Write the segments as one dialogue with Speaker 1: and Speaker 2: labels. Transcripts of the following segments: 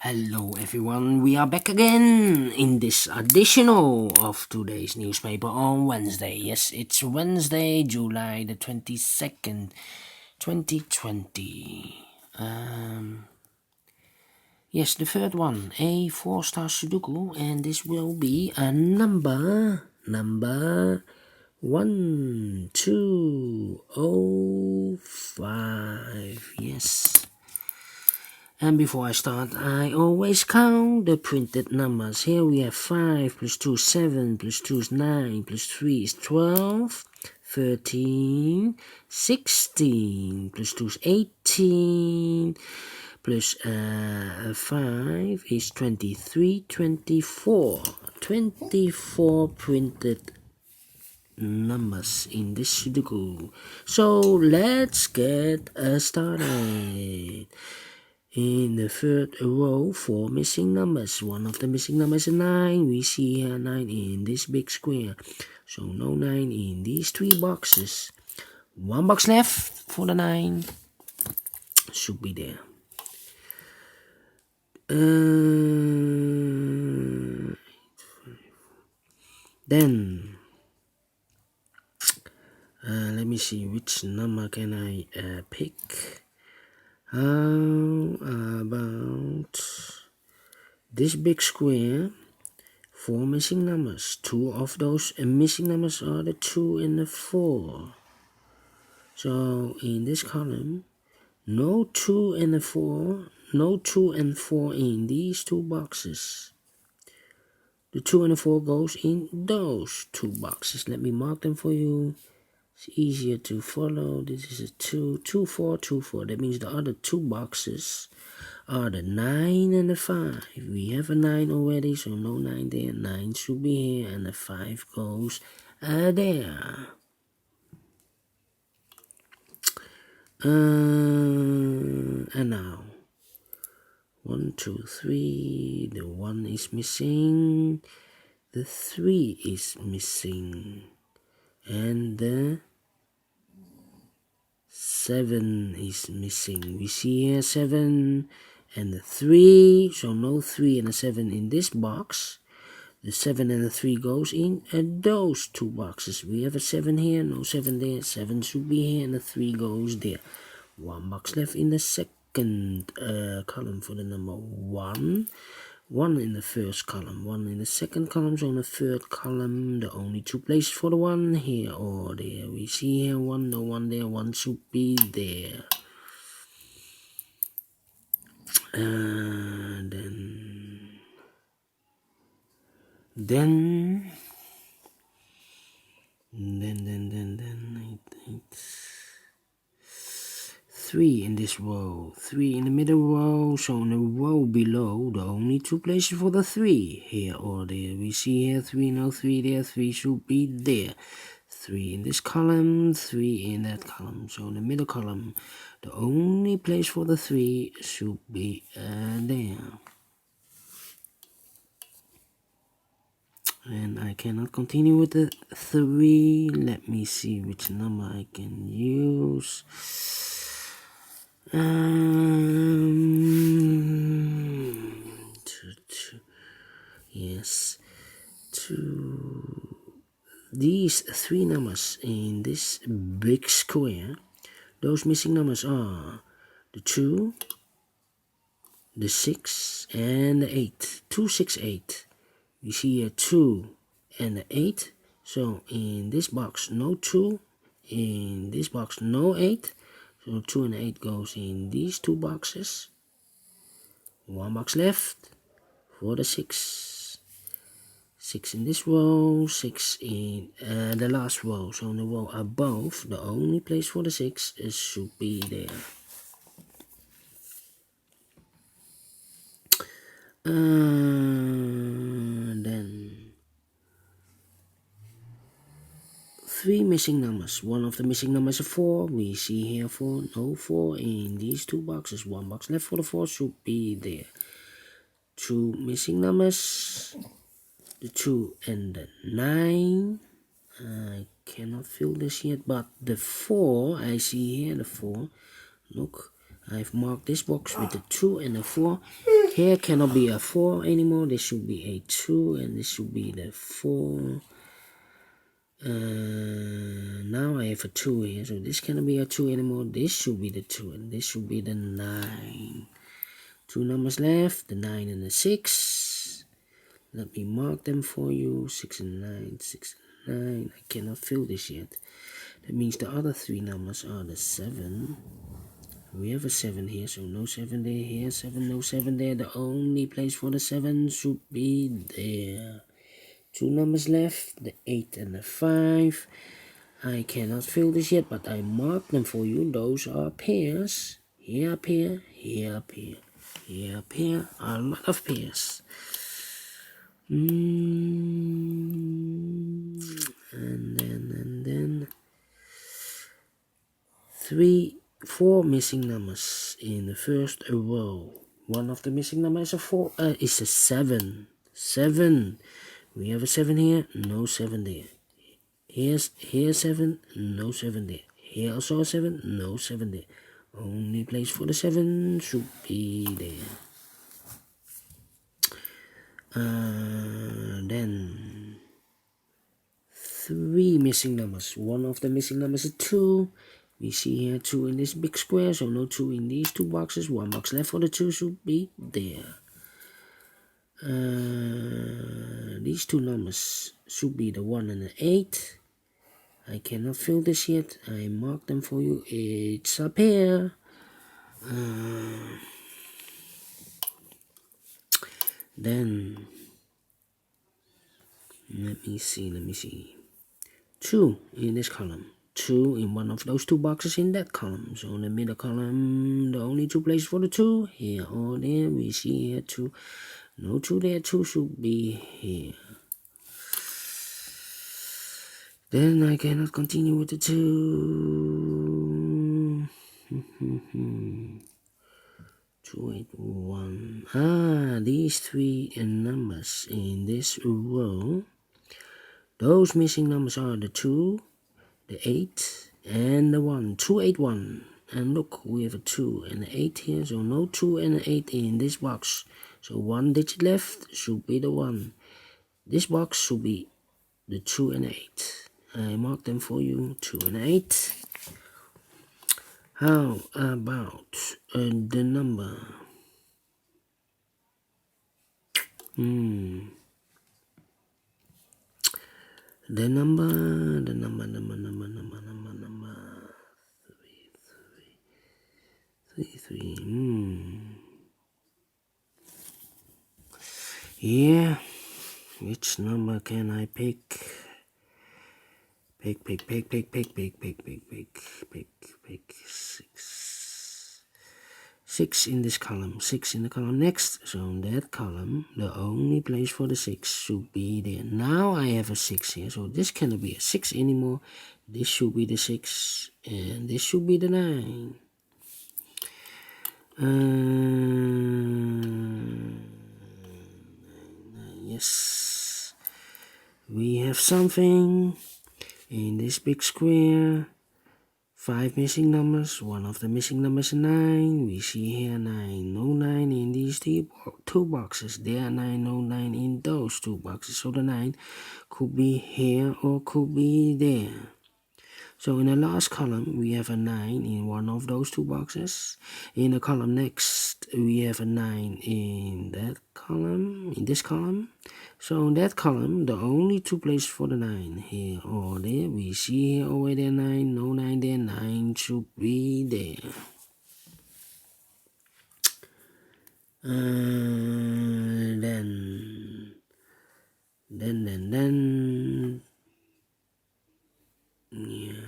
Speaker 1: Hello everyone, we are back again in this additional of today's newspaper on Wednesday. Yes, it's Wednesday, July the 22nd, 2020. Yes, the third one, a 4-star Sudoku, and this will be a number 1205. Yes. And before I start, I always count the printed numbers. Here we have 5 plus 2 is 7, plus 2 is 9, plus 3 is 12, 13, 16, plus 2 is 18, plus 5 is 23, 24. 24 printed numbers in this Sudoku. So let's get started. In the third row, 4 missing numbers. One of the missing numbers is 9. We see here 9 in this big square. So no 9 in these 3 boxes. 1 box left for the 9. Should be there. Then let me see which number can I pick. How about this big square? 4 missing numbers. 2 of those missing numbers are the 2 and the 4. So in this column, no 2 and the 4, no 2 and 4 in these 2 boxes. The 2 and the 4 goes in those 2 boxes. Let me mark them for you. It's easier to follow. This is a 2, 2, 4, 2, 4. That means the other 2 boxes are the 9 and the 5. We have a 9 already, so no 9 there. 9 should be here, and the 5 goes there. And now 1, 2, 3. The 1 is missing. The 3 is missing. And the 7 is missing. We see here 7 and the 3. So no 3 and a 7 in this box. The 7 and the 3 goes in those 2 boxes. We have a 7 here, no 7 there. 7 should be here and the 3 goes there. 1 box left in the second column for the number 1. 1 in the first column, 1 in the second column, so in the third column, the only 2 places for the 1 here or there. We see here 1, no 1 there, 1 should be there. Then 3 in this row, 3 in the middle row, so in the row below, the only 2 places for the 3, here or there. We see here 3, no 3 there, 3 should be there. 3 in this column, 3 in that column, so in the middle column, the only place for the 3 should be there. And I cannot continue with the 3. Let me see which number I can use. Yes, 2. These 3 numbers in this big square, those missing numbers are the 2, the 6, and the 8. 2, 6, 8. We see here 2 and the 8. So in this box, no 2. In this box, no 8. So 2 and 8 goes in these 2 boxes. 1 box left for the 6. 6 in this row, 6 in the last row. So in the row above, the only place for the 6 should be there. Then 3 missing numbers. One of the missing numbers is 4. We see here 4, no 4 in these 2 boxes. 1 box left for the 4 should be there. 2 missing numbers. The 2 and the 9. I cannot fill this yet, but the 4, I see here the 4. Look, I've marked this box with the 2 and the 4. Here cannot be a 4 anymore. This should be a 2, and this should be the 4. Now I have a 2 here, so this cannot be a 2 anymore. This should be the 2, and this should be the 9. 2 numbers left, the 9 and the 6. Let me mark them for you. 6 and 9, 6 and 9. I cannot fill this yet. That means the other 3 numbers are the 7. We have a 7 here, so no 7 there. Here, 7, no 7 there. The only place for the 7 should be there. 2 numbers left, the 8 and the 5. I cannot fill this yet, but I marked them for you. Those are pairs. Here a pair, here a pair, here a pair. A lot of pairs. And then 4 missing numbers in the first row. One of the missing numbers is a 7. 7. We have a 7 here, no 7 there. Here's 7, no 7 there. Here also a 7, no 7 there. Only place for the 7 should be there. Then 3 missing numbers. One of the missing numbers is 2. We see here 2 in this big square, so no 2 in these 2 boxes. 1 box left for the 2 should be there. These 2 numbers should be the 1 and the 8. I cannot fill this yet. I marked them for you. It's a pair. Then let me see. 2 in this column. 2 in one of those 2 boxes in that column. So in the middle column, the only 2 places for the 2, here or there. We see here 2. No 2 there, 2 should be here. Then I cannot continue with the 2. 2, 8, 1. These 3 numbers in this row. Those missing numbers are the 2, the 8, and the 1. 2, 8, 1. And look, we have a 2 and an 8 here, so no 2 and an 8 in this box. So 1 digit left should be the 1. This box should be the 2 and 8. I marked them for you, 2 and 8. How about the number? The number 3. Yeah, which number can I pick? Pick 6. 6 in this column, 6 in the column next. So in that column, the only place for the 6 should be there. Now I have a 6 here, so this cannot be a 6 anymore. This should be the 6, and this should be the 9. Yes, we have something in this big square. 5 missing numbers. One of the missing numbers is 9. We see here 9. No 9 in these 2 boxes. There are 9. No 9 in those 2 boxes. So the 9 could be here or could be there. So in the last column, we have a 9 in one of those 2 boxes. In the column next, we have a 9 in that column, in this column. So in that column, the only 2 places for the 9, here or there. We see here over there 9, no 9 there, 9 should be there. Then, yeah,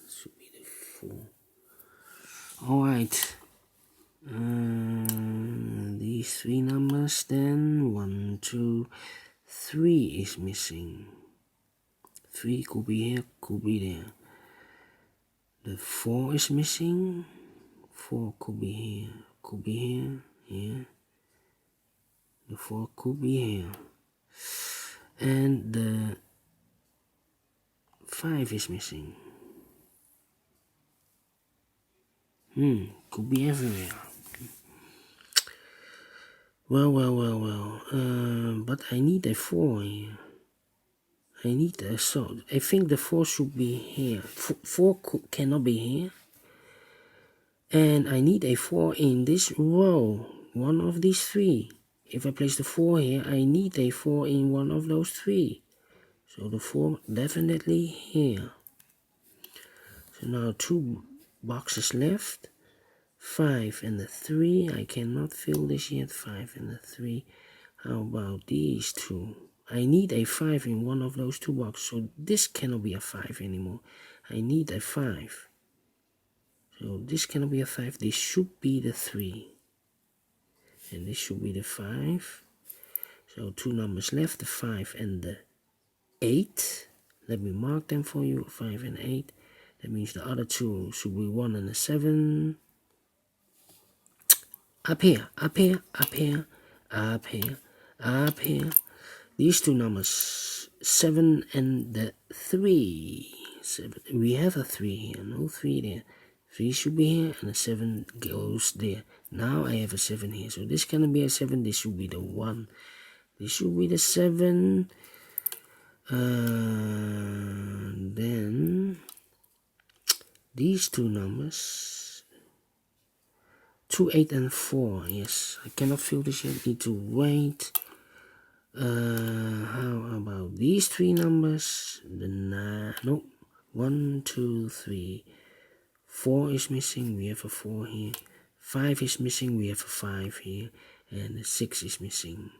Speaker 1: should be the 4. Alright, these 3 numbers then, 1, 2, 3 is missing. 3 could be here, could be there. The 4 is missing. 4 could be here, could be here, here. The 4 could be here. And the 5 is missing. Could be everywhere. Well. But I need a 4 here. So I think the 4 should be here. 4 cannot be here. And I need a 4 in this row. One of these 3. If I place the 4 here, I need a 4 in one of those 3. So the 4 definitely here. So now 2 boxes left. 5 and the 3. I cannot fill this yet. 5 and the 3. How about these 2? I need a 5 in one of those 2 boxes. So this cannot be a 5 anymore. I need a 5. So this cannot be a 5. This should be the 3. And this should be the 5. So 2 numbers left. The 5 and the 8. Let me mark them for you. 5 and 8. That means the other 2 should be 1 and a 7. Up here. These 2 numbers, 7 and the 3. 7. We have a 3 here, no 3 there. 3 should be here and a 7 goes there. Now I have a 7 here. So this cannot be a 7, this should be the 1. This should be the 7. Then these 2 numbers, 2, 8 and 4. Yes, I cannot fill this yet, need to wait. How about these 3 numbers? The 9, no, 1, 2, 3, 4 is missing, we have a 4 here. 5 is missing, we have a 5 here. And 6 is missing.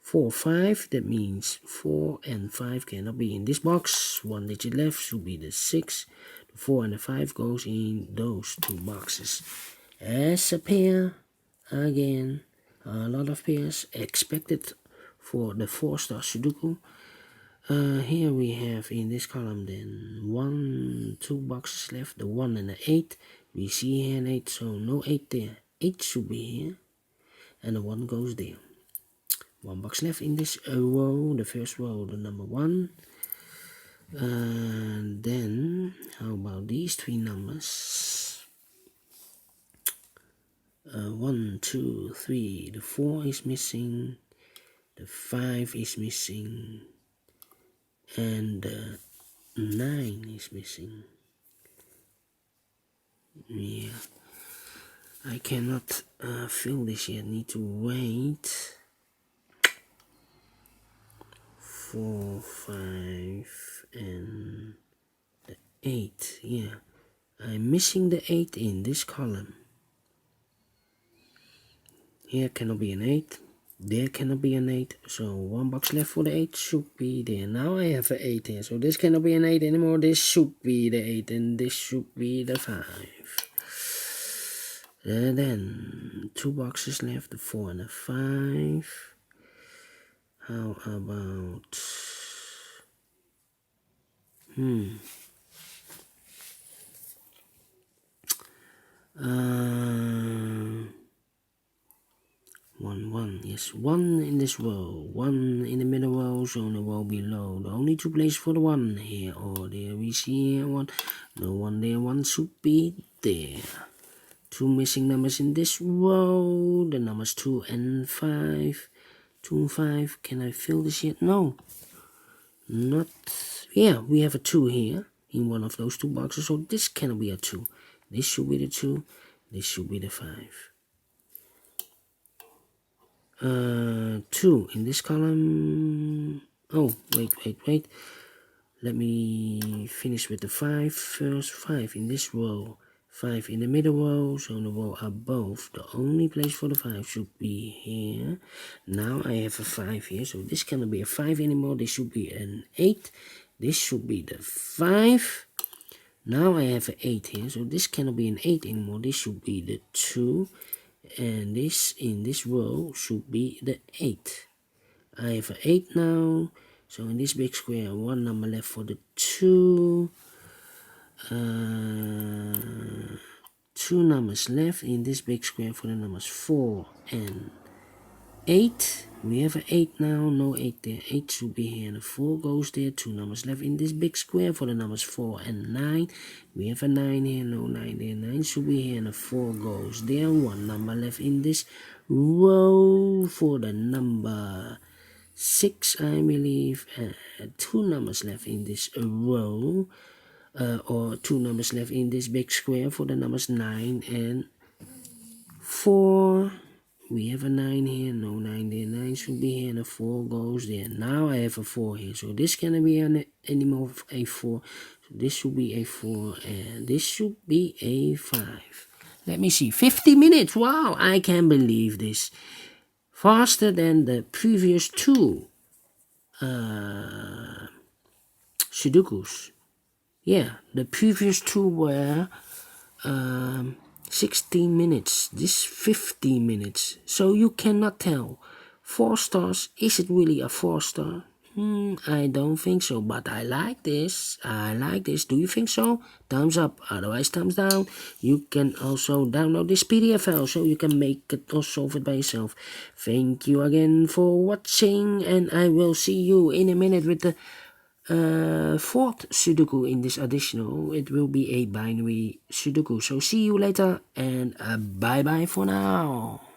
Speaker 1: 4, 5, that means 4 and 5 cannot be in this box. 1 digit left should be the 6. The 4 and the 5 goes in those 2 boxes. As a pair, again, a lot of pairs expected for the 4 Stars Sudoku. Here we have in this column then 2 boxes left, the 1 and the 8. We see here an 8, so no 8 there. 8 should be here, and the 1 goes there. 1 box left in this row, the first row, the number 1. And then, how about these 3 numbers? 1, 2, 3, the 4 is missing, the 5 is missing, and the 9 is missing. Yeah, I cannot fill this yet, need to wait. 4, 5, and the 8. Yeah, I'm missing the 8 in this column. Here cannot be an 8. There cannot be an 8. So 1 box left for the 8 should be there. Now I have an 8 here. So this cannot be an 8 anymore. This should be the 8. And this should be the 5. And then 2 boxes left. The 4 and the 5. How about... 1, yes, 1 in this row, 1 in the middle row, so in the row below. The only 2 places for the 1 here or there. We see here 1, no 1 there, 1 should be there. 2 missing numbers in this row, the numbers 2 and 5. 2 and 5, can I fill this yet? No, not, yeah, we have a 2 here in one of those 2 boxes, so this cannot be a 2. This should be the 2, this should be the 5. 2 in this column. Oh, wait. Let me finish with the 5 first. 5 in this row. 5 in the middle row. So in the row above. The only place for the 5 should be here. Now I have a 5 here. So this cannot be a 5 anymore. This should be an 8. This should be the 5. Now I have an 8 here. So this cannot be an 8 anymore. This should be the 2. And this in this row should be the 8. I have an 8 now. So in this big square, 1 number left for the 2. 2 numbers left in this big square for the numbers 4 and 8. We have an 8 now, no 8 there. 8 should be here, and the 4 goes there. 2 numbers left in this big square for the numbers 4 and 9. We have a 9 here, no 9 there. 9 should be here, and the 4 goes there. 1 number left in this row for the number 6, I believe. 2 numbers left in this row, or 2 numbers left in this big square for the numbers 9 and 4. We have a 9 here, no 9 there, 9 should be here, and a 4 goes there. Now I have a 4 here, so this cannot be any more of a 4. So this should be a 4, and this should be a 5. Let me see, 50 minutes, wow, I can't believe this. Faster than the previous 2 Sudokus. Yeah, the previous 2 were 16 minutes, this 50 minutes. So you cannot tell. 4 stars, is it really a 4 star? I don't think so, but I like this. I like this. Do you think so? Thumbs up, otherwise thumbs down. You can also download this PDF file so you can make it or solve it by yourself. Thank you again for watching, and I will see you in a minute with the 4th Sudoku in this additional. It will be a binary Sudoku. So see you later, and bye bye for now.